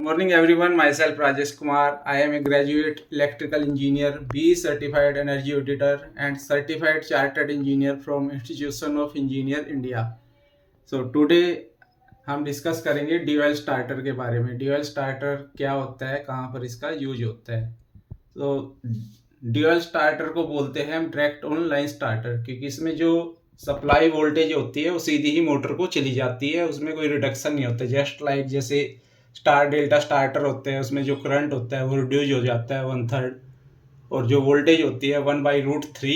Good morning everyone, myself Rajesh Kumar. I am a graduate electrical engineer, B certified energy auditor and certified chartered engineer from Institution of Engineer India. So today हम discuss करेंगे dual starter के बारे में। Dual starter क्या होता है, कहाँ पर इसका यूज होता है। तो ड्यूअल स्टार्टर को बोलते हैं हम डायरेक्ट ऑन लाइन स्टार्टर, क्योंकि इसमें जो सप्लाई वोल्टेज होती है वो सीधी ही मोटर को चली जाती है, उसमें कोई रिडक्शन नहीं होता। जस्ट लाइक जैसे स्टार डेल्टा स्टार्टर होते हैं, उसमें जो करंट होता है वो रिड्यूज हो जाता है 1/3, और जो वोल्टेज होती है 1/√3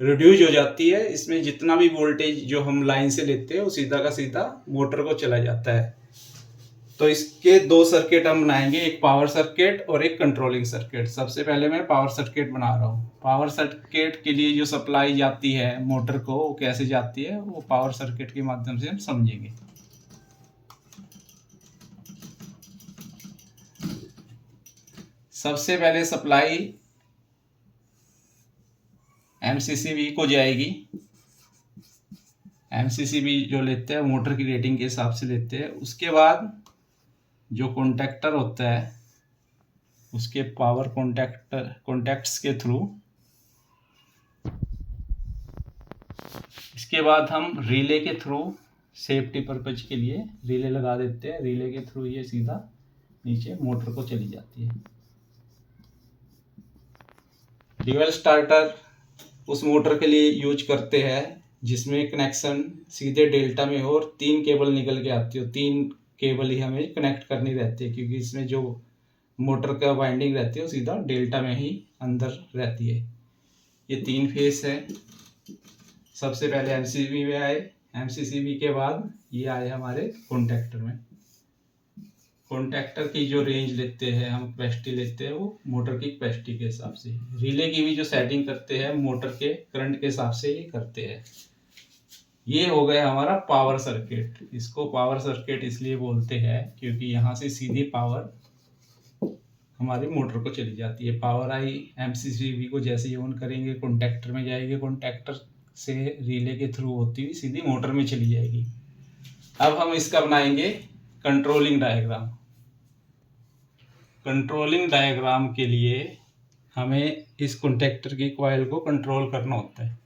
रिड्यूज हो जाती है। इसमें जितना भी वोल्टेज जो हम लाइन से लेते हैं वो सीधा का सीधा मोटर को चला जाता है। तो इसके दो सर्किट हम बनाएंगे, एक पावर सर्किट और एक कंट्रोलिंग सर्किट। सबसे पहले मैं पावर सर्किट बना रहा हूँ। पावर सर्किट के लिए जो सप्लाई जाती है मोटर को, वो कैसे जाती है वो पावर सर्किट के माध्यम से हम समझेंगे। सबसे पहले सप्लाई एमसीसीबी को जाएगी। एमसीसीबी जो लेते हैं मोटर की रेटिंग के हिसाब से लेते हैं। उसके बाद जो कॉन्टैक्टर होता है उसके पावर कॉन्टैक्ट्स के थ्रू, इसके बाद हम रिले के थ्रू सेफ्टी पर्पज के लिए रिले लगा देते हैं। रिले के थ्रू ये सीधा नीचे मोटर को चली जाती है। ड्यूअल स्टार्टर उस मोटर के लिए यूज करते हैं जिसमें कनेक्शन सीधे डेल्टा में हो और 3 केबल निकल के आती हो। 3 केबल ही हमें कनेक्ट करनी रहती है, क्योंकि इसमें जो मोटर का वाइंडिंग रहती है वो सीधा डेल्टा में ही अंदर रहती है। ये 3 फेस है। सबसे पहले एमसीसीबी में आए, एमसीसीबी के बाद ये आए हमारे कॉन्टैक्टर में। कॉन्टैक्टर की जो रेंज लेते हैं हम, कैपेसिटी लेते हैं वो मोटर की कैपेसिटी के हिसाब से। रिले की भी जो सेटिंग करते हैं मोटर के करंट के हिसाब से ये करते हैं। ये हो गया हमारा पावर सर्किट। इसको पावर सर्किट इसलिए बोलते हैं क्योंकि यहाँ से सीधी पावर हमारी मोटर को चली जाती है। पावर आई एमसीसीबी को जैसे ही ऑन करेंगे कॉन्टैक्टर में जाएगी, कॉन्टैक्टर से रिले के थ्रू होती हुई सीधी मोटर में चली जाएगी। अब हम इसका बनाएंगे कंट्रोलिंग डायग्राम। कंट्रोलिंग डायग्राम के लिए हमें इस कॉन्टैक्टर की कॉइल को कंट्रोल करना होता है।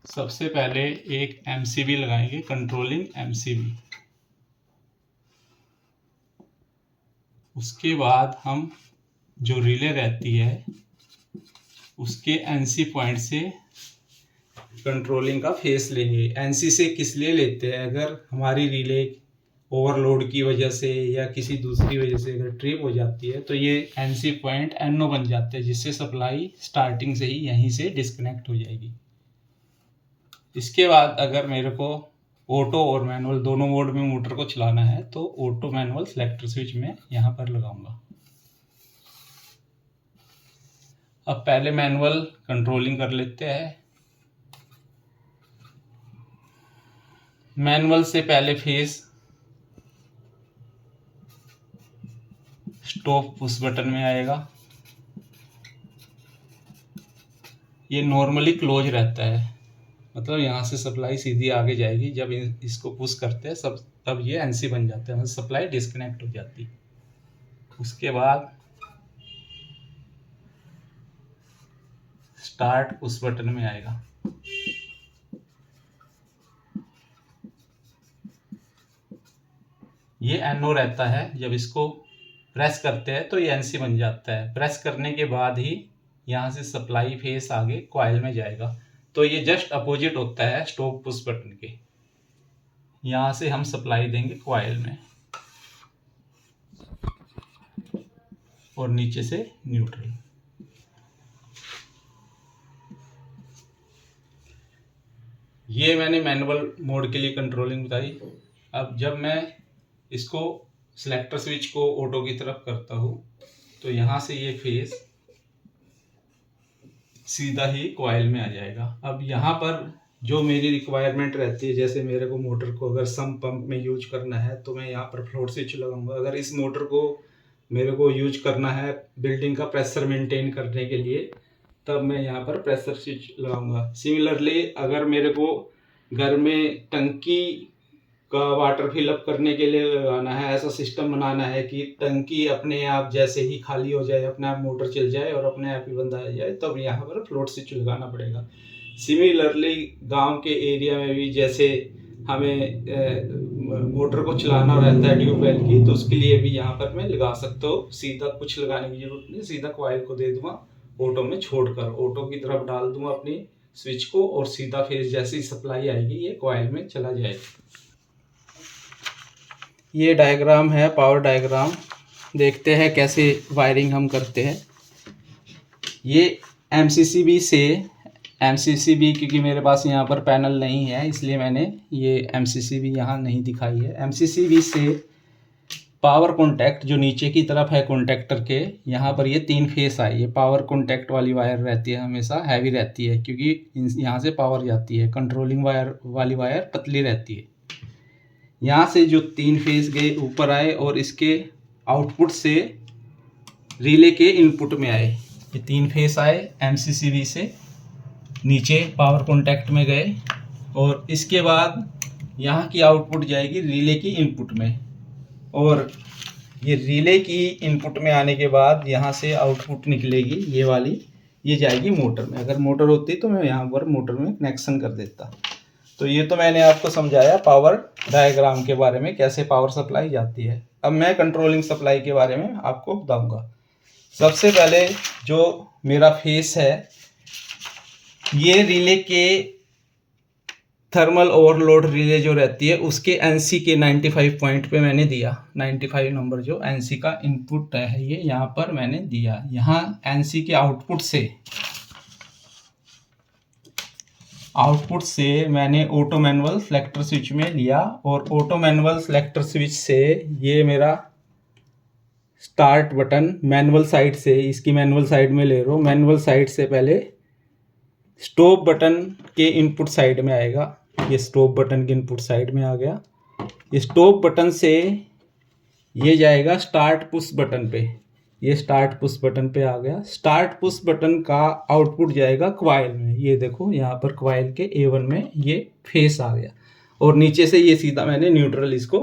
सबसे पहले एक एमसीबी लगाएंगे, कंट्रोलिंग एमसीबी। उसके बाद हम जो रिले रहती है उसके एनसी पॉइंट से कंट्रोलिंग का फेस लेंगे। एनसी से किस लिए लेते हैं, अगर हमारी रिले ओवरलोड की वजह से या किसी दूसरी वजह से अगर ट्रिप हो जाती है तो ये एनसी पॉइंट एनओ बन जाते हैं, जिससे सप्लाई स्टार्टिंग से ही यहीं से डिस्कनेक्ट हो जाएगी। इसके बाद अगर मेरे को ऑटो और मैनुअल दोनों मोड में मोटर को चलाना है तो ऑटो मैनुअल सेलेक्टर स्विच में यहाँ पर लगाऊंगा। अब पहले मैनुअल कंट्रोलिंग कर लेते हैं। मैनुअल से पहले फेस स्टॉप पुश बटन में आएगा। ये नॉर्मली क्लोज रहता है, मतलब यहाँ से सप्लाई सीधी आगे जाएगी। जब इसको पुश करते हैं सब तब ये एनसी बन जाता है, मतलब सप्लाई डिस्कनेक्ट हो जाती है। उसके बाद स्टार्ट पुश बटन में आएगा। ये एनओ रहता है, जब इसको प्रेस करते हैं तो ये एनसी बन जाता है। प्रेस करने के बाद ही यहाँ से सप्लाई फेस आगे कॉइल में जाएगा। तो ये जस्ट अपोजिट होता है स्टॉप पुश बटन के। यहाँ से हम सप्लाई देंगे कॉइल में और नीचे से न्यूट्रल। ये मैंने मैनुअल मोड के लिए कंट्रोलिंग बताई। अब जब मैं इसको सेलेक्टर स्विच को ऑटो की तरफ करता हूँ तो यहाँ से ये फेस सीधा ही कॉइल में आ जाएगा। अब यहाँ पर जो मेरी रिक्वायरमेंट रहती है, जैसे मेरे को मोटर को अगर सम पंप में यूज करना है तो मैं यहाँ पर फ्लोट स्विच लगाऊंगा। अगर इस मोटर को मेरे को यूज करना है बिल्डिंग का प्रेशर मेंटेन करने के लिए तब मैं यहाँ पर प्रेशर स्विच लगाऊंगा। सिमिलरली अगर मेरे को घर में टंकी का वाटर फिलअप करने के लिए लगाना है। ऐसा सिस्टम बनाना है कि टंकी अपने आप जैसे ही खाली हो जाए अपने आप मोटर चल जाए और अपने आप ही बंद आ जाए, तब यहाँ पर फ्लोट स्विच लगाना पड़ेगा। सिमिलरली गांव के एरिया में भी जैसे हमें मोटर को चलाना रहता है ट्यूबवेल की, तो उसके लिए भी यहाँ पर मैं लगा सकता हूँ। सीधा कुछ लगाने की जरूरत नहीं, सीधा कॉइल को दे दूंगा ऑटो में छोड़कर, ऑटो की तरफ डाल दूंगा अपनी स्विच को और सीधा फेज जैसी सप्लाई आएगी ये कॉइल में चला जाएगा। ये डायग्राम है, पावर डायग्राम। देखते हैं कैसे वायरिंग हम करते हैं। ये एमसीसीबी क्योंकि मेरे पास यहाँ पर पैनल नहीं है इसलिए मैंने ये एमसीसीबी यहाँ नहीं दिखाई है। एमसीसीबी से पावर कॉन्टैक्ट जो नीचे की तरफ है कॉन्टैक्टर के, यहाँ पर ये 3 फेस आए। ये पावर कॉन्टैक्ट वाली वायर रहती है, हमेशा हैवी रहती है क्योंकि यहाँ से पावर जाती है। कंट्रोलिंग वायर वाली वायर पतली रहती है। यहाँ से जो 3 फेस गए ऊपर आए और इसके आउटपुट से रिले के इनपुट में आए। ये 3 फेस आए एमसीसीबी से नीचे पावर कॉन्टैक्ट में गए और इसके बाद यहाँ की आउटपुट जाएगी रिले की इनपुट में, और ये रिले की इनपुट में आने के बाद यहाँ से आउटपुट निकलेगी ये वाली, ये जाएगी मोटर में। अगर मोटर होती तो मैं यहाँ पर मोटर में कनेक्शन कर देता। तो ये तो मैंने आपको समझाया पावर डायग्राम के बारे में, कैसे पावर सप्लाई जाती है। अब मैं कंट्रोलिंग सप्लाई के बारे में आपको बताऊंगा। सबसे पहले जो मेरा फेस है, ये रिले के थर्मल ओवरलोड रिले जो रहती है उसके एनसी के 95 पॉइंट पे मैंने दिया। 95 नंबर जो एनसी का इनपुट है ये यहाँ पर मैंने दिया। यहाँ एनसी के आउटपुट से मैंने ऑटो मैनुअल सेलेक्टर स्विच में लिया, और ऑटो मैनुअल सेलेक्टर स्विच से ये मेरा स्टार्ट बटन मैनुअल साइड से, इसकी मैनुअल साइड में ले रहा हूँ। मैनुअल साइड से पहले स्टॉप बटन के इनपुट साइड में आएगा। ये स्टॉप बटन के इनपुट साइड में आ गया। ये स्टॉप बटन से ये जाएगा स्टार्ट पुश बटन पे। ये स्टार्ट पुश बटन पे आ गया। स्टार्ट पुश बटन का आउटपुट जाएगा कॉइल में। ये देखो यहाँ पर कॉइल के A1 में ये फेस आ गया, और नीचे से ये सीधा मैंने न्यूट्रल इसको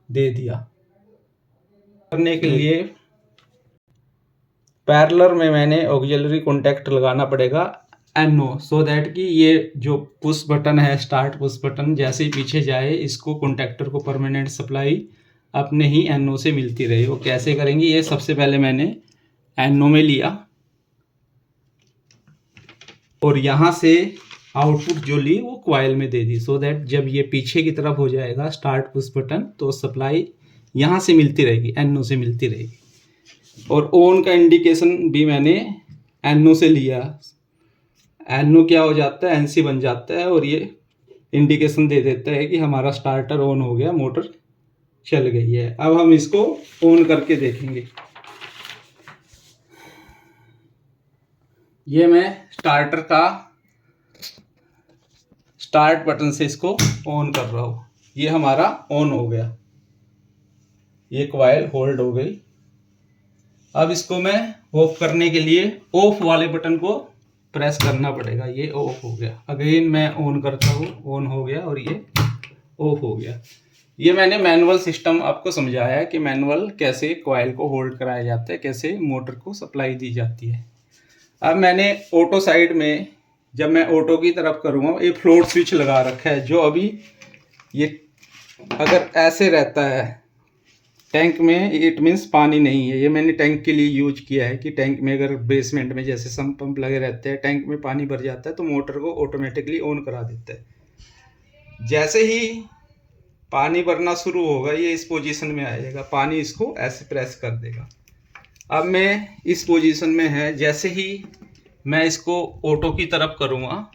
दे दिया। करने के लिए पैरेलल में मैंने ऑक्सिलरी कॉन्टैक्ट लगाना पड़ेगा NO, सो दैट कि ये जो पुश बटन है स्टार्ट पुश बटन जैसे ही पीछे जाए इसको कॉन्टैक्टर को परमानेंट सप्लाई अपने ही NO से मिलती रहे। वो कैसे करेंगे, ये सबसे पहले मैंने NO में लिया और यहाँ से आउटपुट जो ली वो कॉइल में दे दी, सो दैट जब ये पीछे की तरफ हो जाएगा स्टार्ट पुश बटन तो सप्लाई यहाँ से मिलती रहेगी, NO से मिलती रहेगी। और ऑन का इंडिकेशन भी मैंने NO से लिया। NO क्या हो जाता है, NC बन जाता है, और ये इंडिकेशन दे देता है कि हमारा स्टार्टर ऑन हो गया, मोटर चल गई है। अब हम इसको ऑन करके देखेंगे। ये मैं स्टार्टर का स्टार्ट बटन से इसको ऑन कर रहा हूँ। ये हमारा ऑन हो गया, ये कॉइल होल्ड हो गई। अब इसको मैं ऑफ करने के लिए ऑफ वाले बटन को प्रेस करना पड़ेगा। ये ऑफ हो गया। अगेन मैं ऑन करता हूँ, ऑन हो गया और ये ऑफ हो गया। ये मैंने मैनुअल सिस्टम आपको समझाया कि मैनुअल कैसे कॉइल को होल्ड कराया जाता है, कैसे मोटर को सप्लाई दी जाती है। अब मैंने ऑटो साइड में, जब मैं ऑटो की तरफ करूँगा, ये फ्लोट स्विच लगा रखा है जो अभी ये अगर ऐसे रहता है टैंक में, इट मीन्स पानी नहीं है। ये मैंने टैंक के लिए यूज किया है कि टैंक में अगर बेसमेंट में जैसे सम्प पंप लगे रहते हैं, टैंक में पानी भर जाता है तो मोटर को ऑटोमेटिकली ऑन करा देता है। जैसे ही पानी भरना शुरू होगा ये इस पोजीशन में आएगा, पानी इसको ऐसे प्रेस कर देगा। अब मैं इस पोजीशन में है, जैसे ही मैं इसको ऑटो की तरफ करूँगा,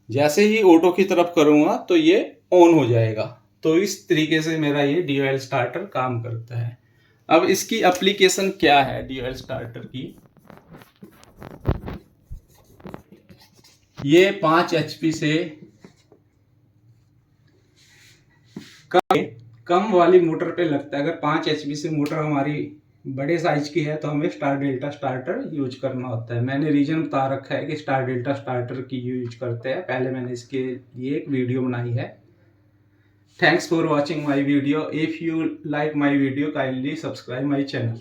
जैसे ही ऑटो की तरफ करूँगा तो ये ऑन हो जाएगा। तो इस तरीके से मेरा ये DOL स्टार्टर काम करता है। अब इसकी एप्लीकेशन क्या है DOL स्टार्टर की, ये 5 HP से कम वाली मोटर पे लगता है। अगर 5 HP से मोटर हमारी बड़े साइज की है तो हमें स्टार डेल्टा स्टार्टर यूज करना होता है। मैंने रीजन बता रखा है कि स्टार डेल्टा स्टार्टर की यूज करते हैं, पहले मैंने इसके लिए एक वीडियो बनाई है। Thanks for watching my video. If you like my video kindly subscribe my channel.